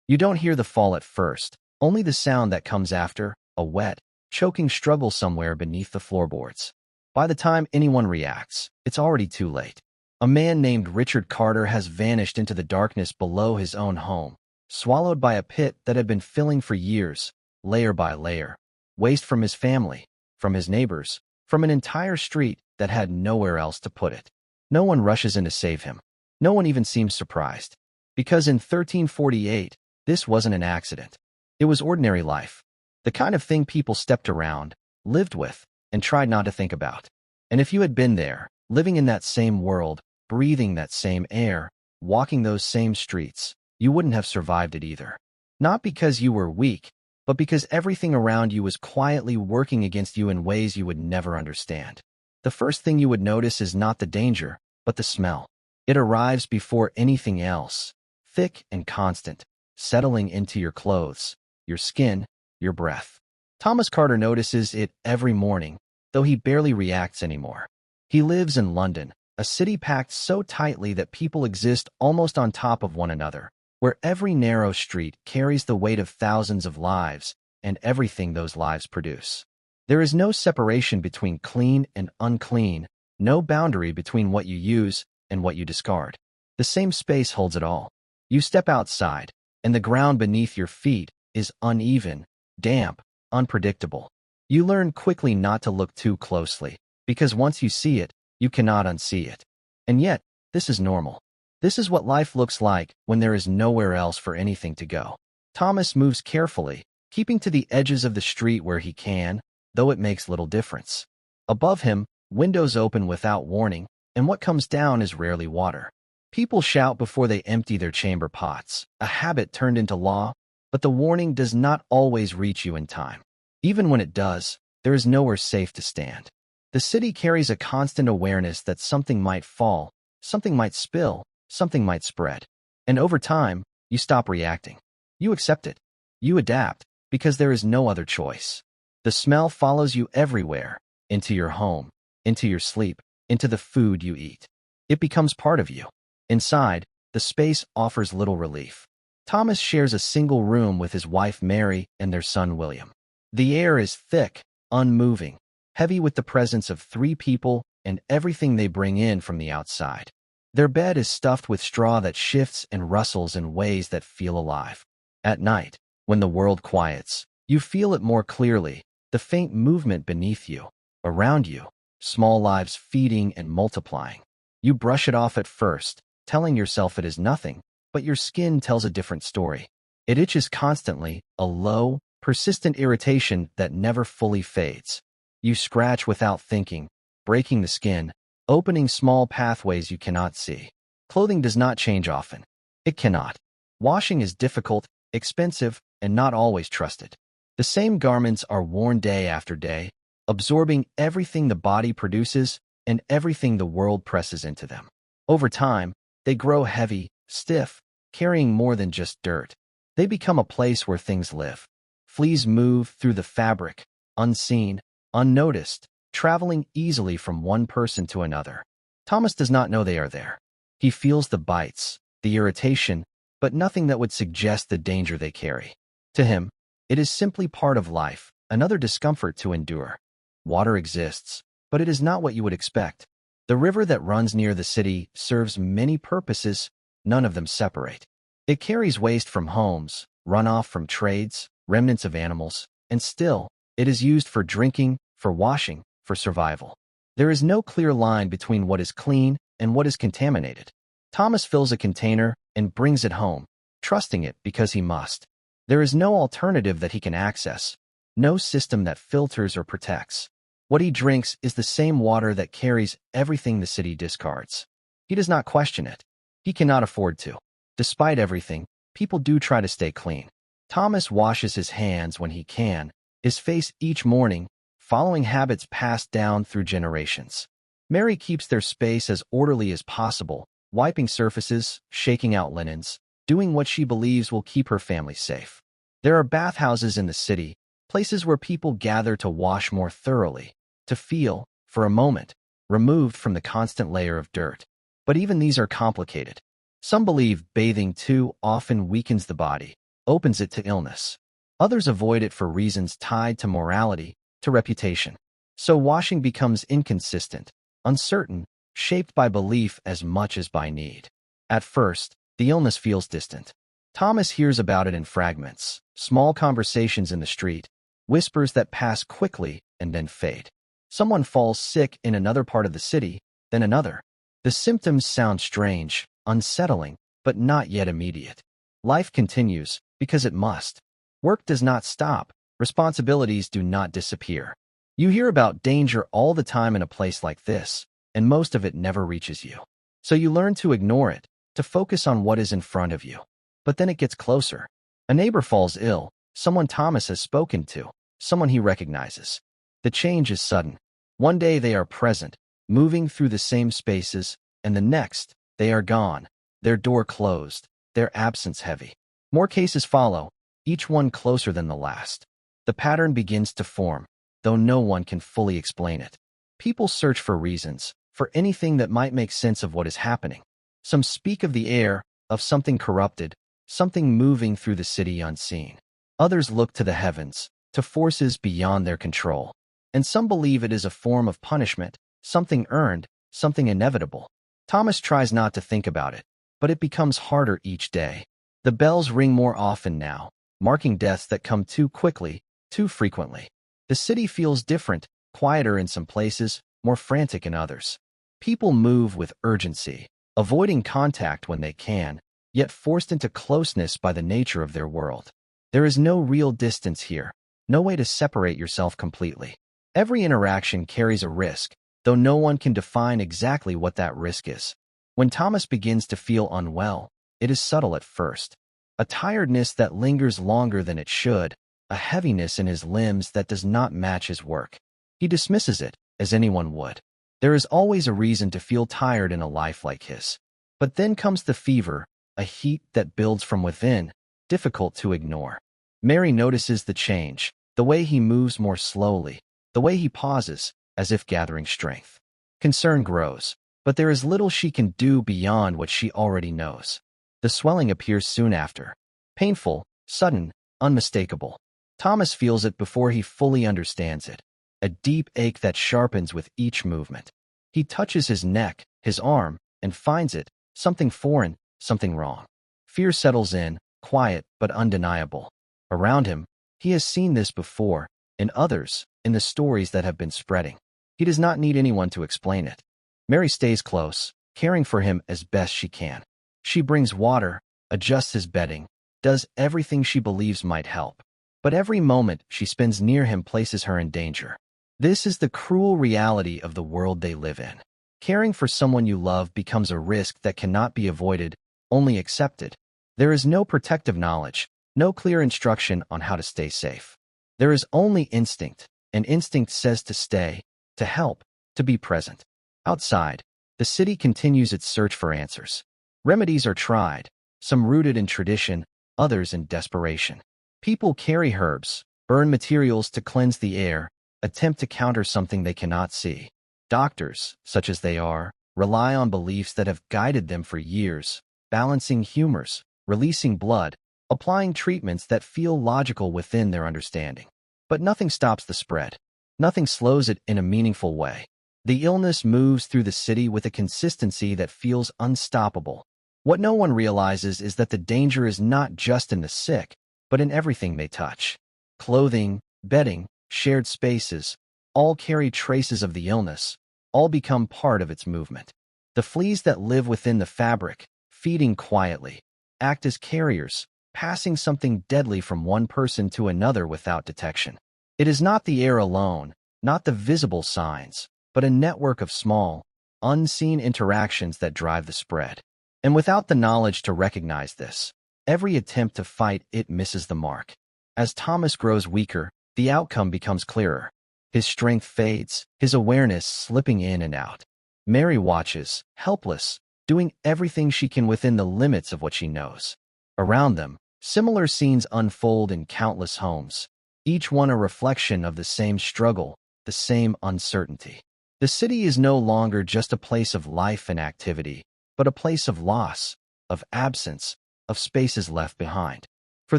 You don't hear the fall at first, only the sound that comes after, a wet, choking struggle somewhere beneath the floorboards. By the time anyone reacts, it's already too late. A man named Richard Carter has vanished into the darkness below his own home, swallowed by a pit that had been filling for years, layer by layer. Waste from his family, from his neighbors, from an entire street that had nowhere else to put it. No one rushes in to save him. No one even seems surprised. Because in 1348, this wasn't an accident. It was ordinary life. The kind of thing people stepped around, lived with, and tried not to think about. And if you had been there, living in that same world, breathing that same air, walking those same streets, you wouldn't have survived it either. Not because you were weak, but because everything around you was quietly working against you in ways you would never understand. The first thing you would notice is not the danger, but the smell. It arrives before anything else, thick and constant, settling into your clothes, your skin, your breath. Thomas Carter notices it every morning, though he barely reacts anymore. He lives in London, a city packed so tightly that people exist almost on top of one another, where every narrow street carries the weight of thousands of lives and everything those lives produce. There is no separation between clean and unclean, no boundary between what you use and what you discard. The same space holds it all. You step outside, and the ground beneath your feet is uneven, damp, unpredictable. You learn quickly not to look too closely, because once you see it, you cannot unsee it. And yet, this is normal. This is what life looks like when there is nowhere else for anything to go. Thomas moves carefully, keeping to the edges of the street where he can, though it makes little difference. Above him, windows open without warning, and what comes down is rarely water. People shout before they empty their chamber pots, a habit turned into law, but the warning does not always reach you in time. Even when it does, there is nowhere safe to stand. The city carries a constant awareness that something might fall, something might spill, something might spread. And over time, you stop reacting. You accept it. You adapt, because there is no other choice. The smell follows you everywhere, into your home, into your sleep, into the food you eat. It becomes part of you. Inside, the space offers little relief. Thomas shares a single room with his wife Mary and their son William. The air is thick, unmoving, heavy with the presence of 3 people and everything they bring in from the outside. Their bed is stuffed with straw that shifts and rustles in ways that feel alive. At night, when the world quiets, you feel it more clearly, the faint movement beneath you, around you, small lives feeding and multiplying. You brush it off at first, telling yourself it is nothing, but your skin tells a different story. It itches constantly, a low, persistent irritation that never fully fades. You scratch without thinking, breaking the skin, opening small pathways you cannot see. Clothing does not change often. It cannot. Washing is difficult, expensive, and not always trusted. The same garments are worn day after day, absorbing everything the body produces and everything the world presses into them. Over time, they grow heavy, stiff, carrying more than just dirt. They become a place where things live. Fleas move through the fabric, unseen, unnoticed, traveling easily from one person to another. Thomas does not know they are there. He feels the bites, the irritation, but nothing that would suggest the danger they carry. To him, it is simply part of life, another discomfort to endure. Water exists, but it is not what you would expect. The river that runs near the city serves many purposes, none of them separate. It carries waste from homes, runoff from trades, remnants of animals, and still, it is used for drinking, for washing, for survival. There is no clear line between what is clean and what is contaminated. Thomas fills a container and brings it home, trusting it because he must. There is no alternative that he can access, no system that filters or protects. What he drinks is the same water that carries everything the city discards. He does not question it. He cannot afford to. Despite everything, people do try to stay clean. Thomas washes his hands when he can, his face each morning, following habits passed down through generations. Mary keeps their space as orderly as possible, wiping surfaces, shaking out linens, doing what she believes will keep her family safe. There are bathhouses in the city, places where people gather to wash more thoroughly, to feel, for a moment, removed from the constant layer of dirt. But even these are complicated. Some believe bathing too often weakens the body. opens it to illness. Others avoid it for reasons tied to morality, to reputation. So washing becomes inconsistent, uncertain, shaped by belief as much as by need. At first, the illness feels distant. Thomas hears about it in fragments, small conversations in the street, whispers that pass quickly and then fade. Someone falls sick in another part of the city, then another. The symptoms sound strange, unsettling, but not yet immediate. Life continues, because it must. Work does not stop, responsibilities do not disappear. You hear about danger all the time in a place like this, and most of it never reaches you. So you learn to ignore it, to focus on what is in front of you. But then it gets closer. A neighbor falls ill, someone Thomas has spoken to, someone he recognizes. The change is sudden. One day they are present, moving through the same spaces, and the next, they are gone, their door closed, their absence heavy. More cases follow, each one closer than the last. The pattern begins to form, though no one can fully explain it. People search for reasons, for anything that might make sense of what is happening. Some speak of the air, of something corrupted, something moving through the city unseen. Others look to the heavens, to forces beyond their control. And some believe it is a form of punishment, something earned, something inevitable. Thomas tries not to think about it, but it becomes harder each day. The bells ring more often now, marking deaths that come too quickly, too frequently. The city feels different, quieter in some places, more frantic in others. People move with urgency, avoiding contact when they can, yet forced into closeness by the nature of their world. There is no real distance here, no way to separate yourself completely. Every interaction carries a risk, though no one can define exactly what that risk is. When Thomas begins to feel unwell, it is subtle at first. A tiredness that lingers longer than it should, a heaviness in his limbs that does not match his work. He dismisses it, as anyone would. There is always a reason to feel tired in a life like his. But then comes the fever, a heat that builds from within, difficult to ignore. Mary notices the change, the way he moves more slowly, the way he pauses, as if gathering strength. Concern grows, but there is little she can do beyond what she already knows. The swelling appears soon after. Painful, sudden, unmistakable. Thomas feels it before he fully understands it. A deep ache that sharpens with each movement. He touches his neck, his arm, and finds it, something foreign, something wrong. Fear settles in, quiet but undeniable. Around him, he has seen this before, in others, in the stories that have been spreading. He does not need anyone to explain it. Mary stays close, caring for him as best she can. She brings water, adjusts his bedding, does everything she believes might help. But every moment she spends near him places her in danger. This is the cruel reality of the world they live in. Caring for someone you love becomes a risk that cannot be avoided, only accepted. There is no protective knowledge, no clear instruction on how to stay safe. There is only instinct, and instinct says to stay, to help, to be present. Outside, the city continues its search for answers. Remedies are tried, some rooted in tradition, others in desperation. People carry herbs, burn materials to cleanse the air, attempt to counter something they cannot see. Doctors, such as they are, rely on beliefs that have guided them for years, balancing humors, releasing blood, applying treatments that feel logical within their understanding. But nothing stops the spread. Nothing slows it in a meaningful way. The illness moves through the city with a consistency that feels unstoppable. What no one realizes is that the danger is not just in the sick, but in everything they touch. Clothing, bedding, shared spaces, all carry traces of the illness, all become part of its movement. The fleas that live within the fabric, feeding quietly, act as carriers, passing something deadly from one person to another without detection. It is not the air alone, not the visible signs, but a network of small, unseen interactions that drive the spread. And without the knowledge to recognize this, every attempt to fight it misses the mark. As Thomas grows weaker, the outcome becomes clearer. His strength fades, his awareness slipping in and out. Mary watches, helpless, doing everything she can within the limits of what she knows. Around them, similar scenes unfold in countless homes, each one a reflection of the same struggle, the same uncertainty. The city is no longer just a place of life and activity, but a place of loss, of absence, of spaces left behind. For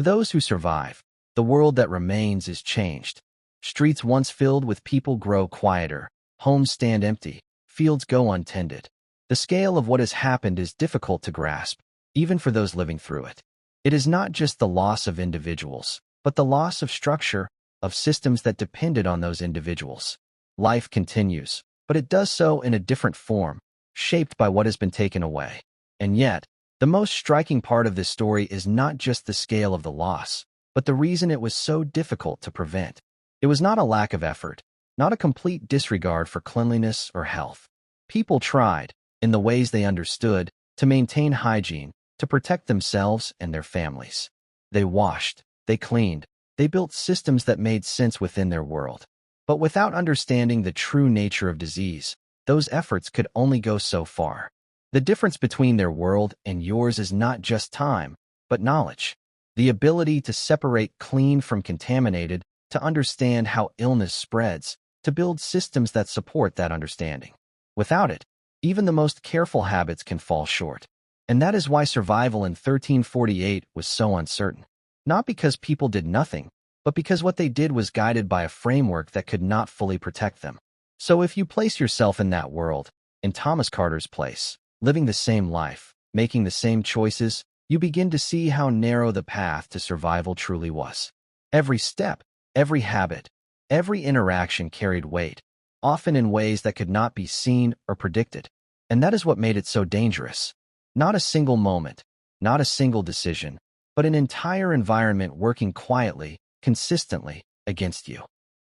those who survive, the world that remains is changed. Streets once filled with people grow quieter, homes stand empty, fields go untended. The scale of what has happened is difficult to grasp, even for those living through it. It is not just the loss of individuals, but the loss of structure, of systems that depended on those individuals. Life continues, but it does so in a different form, shaped by what has been taken away. And yet, the most striking part of this story is not just the scale of the loss, but the reason it was so difficult to prevent. It was not a lack of effort, not a complete disregard for cleanliness or health. People tried, in the ways they understood, to maintain hygiene, to protect themselves and their families. They washed, they cleaned, they built systems that made sense within their world. But without understanding the true nature of disease, those efforts could only go so far. The difference between their world and yours is not just time, but knowledge. The ability to separate clean from contaminated, to understand how illness spreads, to build systems that support that understanding. Without it, even the most careful habits can fall short. And that is why survival in 1348 was so uncertain. Not because people did nothing, but because what they did was guided by a framework that could not fully protect them. So if you place yourself in that world, in Thomas Carter's place, living the same life, making the same choices, you begin to see how narrow the path to survival truly was. Every step, every habit, every interaction carried weight, often in ways that could not be seen or predicted. And that is what made it so dangerous. Not a single moment, not a single decision, but an entire environment working quietly, consistently, against you.